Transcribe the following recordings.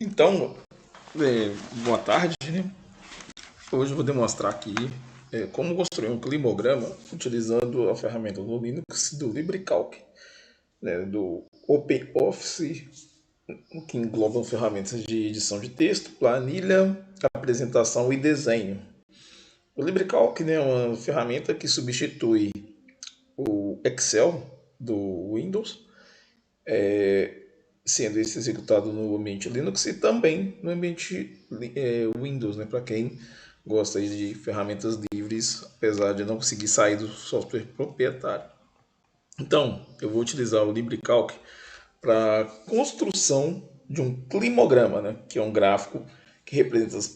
Então, boa tarde, né? Hoje eu vou demonstrar aqui como construir um climograma utilizando a ferramenta do Linux do LibreCalc, né, do OpenOffice, que engloba ferramentas de edição de texto, planilha, apresentação e desenho. O LibreCalc, né, é uma ferramenta que substitui o Excel do Windows, sendo esse executado no ambiente Linux e também no ambiente Windows, né, para quem gosta de ferramentas livres, apesar de não conseguir sair do software proprietário. Então, eu vou utilizar o LibreCalc para construção de um climograma, né, que é um gráfico que representa as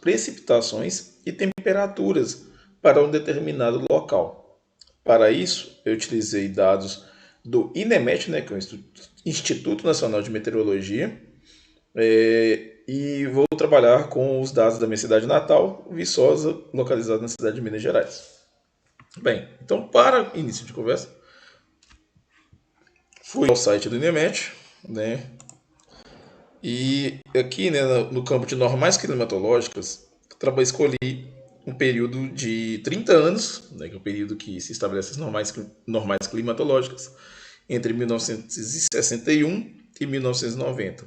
precipitações e temperaturas para um determinado local. Para isso, eu utilizei dados do INEMET, né, que é o Instituto Nacional de Meteorologia, e vou trabalhar com os dados da minha cidade natal, Viçosa, localizada na cidade de Minas Gerais. Bem, então para início de conversa, fui ao site do INEMET, né, e aqui, né, no campo de normais climatológicas, escolhi um período de 30 anos, né, que é o período que se estabelece as normais climatológicas, entre 1961 e 1990.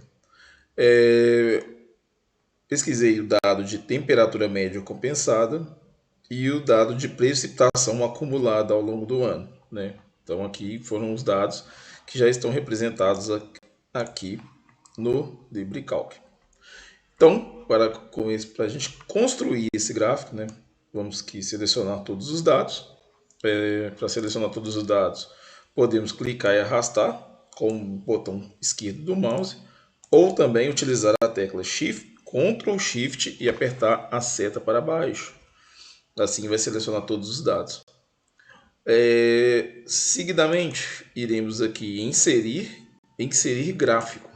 Pesquisei o dado de temperatura média compensada e o dado de precipitação acumulada ao longo do ano, né? Então aqui foram os dados que já estão representados aqui no LibreCalc. Então, para a gente construir esse gráfico, né, vamos aqui selecionar todos os dados. Para selecionar todos os dados, podemos clicar e arrastar com o botão esquerdo do mouse, ou também utilizar a tecla Shift, Ctrl Shift e apertar a seta para baixo. Assim vai selecionar todos os dados. Seguidamente, iremos aqui inserir gráfico.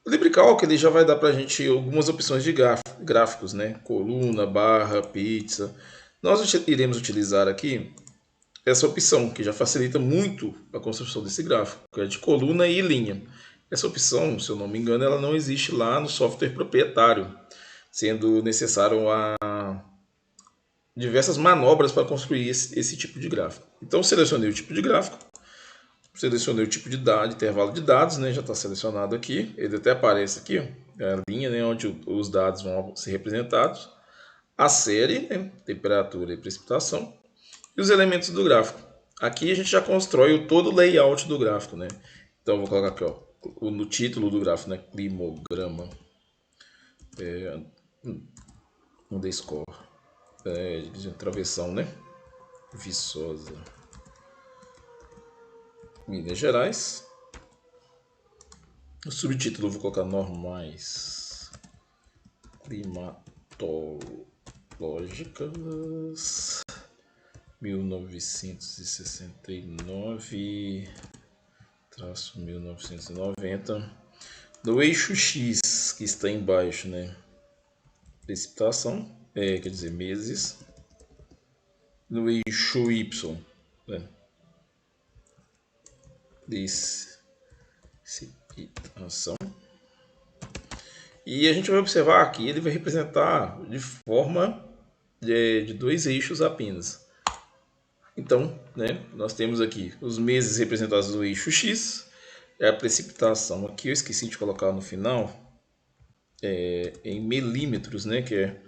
O LibreCalc ele já vai dar para a gente algumas opções de gráficos, né? Coluna, barra, pizza. Nós iremos utilizar aqui essa opção, que já facilita muito a construção desse gráfico, que é de coluna e linha. Essa opção, se eu não me engano, ela não existe lá no software proprietário, sendo necessário diversas manobras para construir esse tipo de gráfico. Então, selecionei o tipo de gráfico, selecionei o tipo de intervalo de dados, né, já está selecionado aqui, ele até aparece aqui, a linha, né, onde os dados vão ser representados, a série, né, temperatura e precipitação, e os elementos do gráfico. Aqui a gente já constrói todo o layout do gráfico, né? Então eu vou colocar aqui, ó, no título do gráfico, né, climograma, underscore, travessão, né, Viçosa, Minas Gerais. O subtítulo eu vou colocar normais climatológicas 1969 1990. No eixo X, que está embaixo, né, precipitação, quer dizer meses. No eixo Y, né, precipitação. E a gente vai observar que ele vai representar de forma de dois eixos apenas. Então, né, nós temos aqui os meses representados no eixo X, a precipitação aqui eu esqueci de colocar no final, em milímetros, né, que é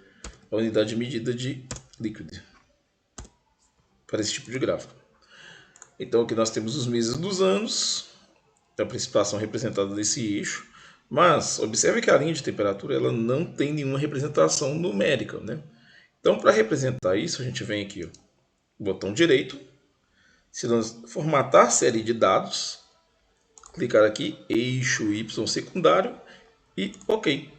a unidade de medida de líquido para esse tipo de gráfico. Então aqui nós temos os meses dos anos, a precipitação representada nesse eixo, mas observe que a linha de temperatura ela não tem nenhuma representação numérica, né? Então para representar isso a gente vem aqui, ó, botão direito, se nós formatar série de dados, clicar aqui, eixo Y secundário e OK.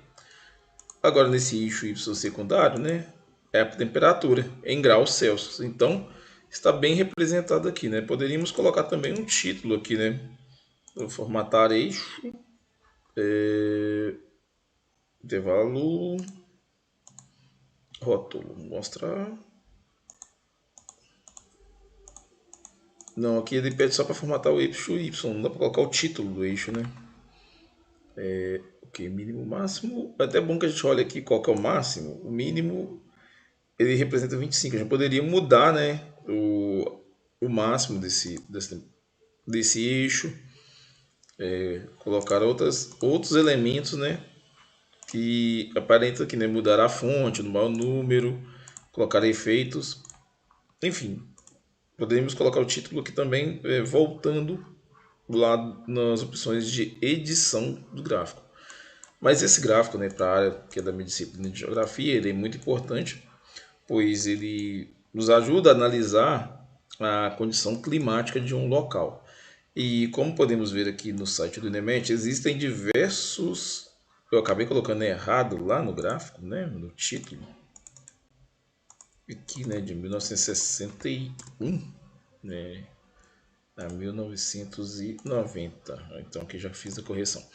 Agora nesse eixo Y secundário, né, é a temperatura em graus Celsius. Então está bem representado aqui, né? Poderíamos colocar também um título aqui, né? Vou formatar eixo, intervalo, rótulo, mostrar. Não, aqui ele pede só para formatar o eixo Y, não dá para colocar o título do eixo, né? Ok, mínimo, máximo. É até bom que a gente olhe aqui qual que é o máximo. O mínimo, ele representa 25. A gente poderia mudar, né, o máximo desse eixo, colocar outros elementos, né, que aparenta aqui, né, mudar a fonte, no maior número, colocar efeitos, enfim. Podemos colocar o título aqui também, voltando lá nas opções de edição do gráfico. Mas esse gráfico, né, para a área que é da minha disciplina de geografia, ele é muito importante, pois ele nos ajuda a analisar a condição climática de um local. E como podemos ver aqui no site do INEMET, existem diversos. Eu acabei colocando errado lá no gráfico, né, no título, aqui, né, de 1961, né, a 1990. Então aqui já fiz a correção.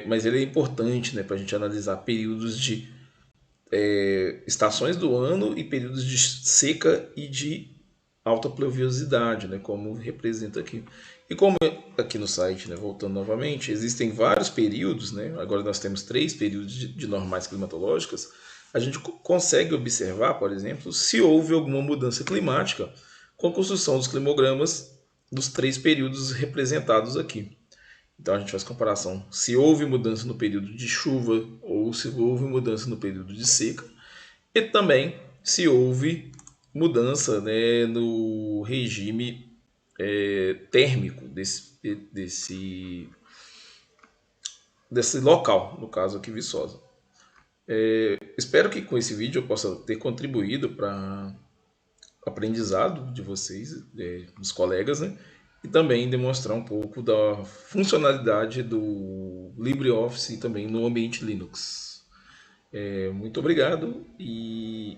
Mas ele é importante, né, para a gente analisar períodos de estações do ano e períodos de seca e de alta pluviosidade, né, como representa aqui. E como aqui no site, né, voltando novamente, existem vários períodos, né, agora nós temos 3 períodos de normais climatológicas, a gente consegue observar, por exemplo, se houve alguma mudança climática com a construção dos climogramas dos 3 períodos representados aqui. Então a gente faz comparação se houve mudança no período de chuva ou se houve mudança no período de seca e também se houve mudança, né, no regime térmico desse local, no caso aqui Viçosa. Espero que com esse vídeo eu possa ter contribuído para o aprendizado de vocês, dos colegas, né? E também demonstrar um pouco da funcionalidade do LibreOffice e também no ambiente Linux. Muito obrigado e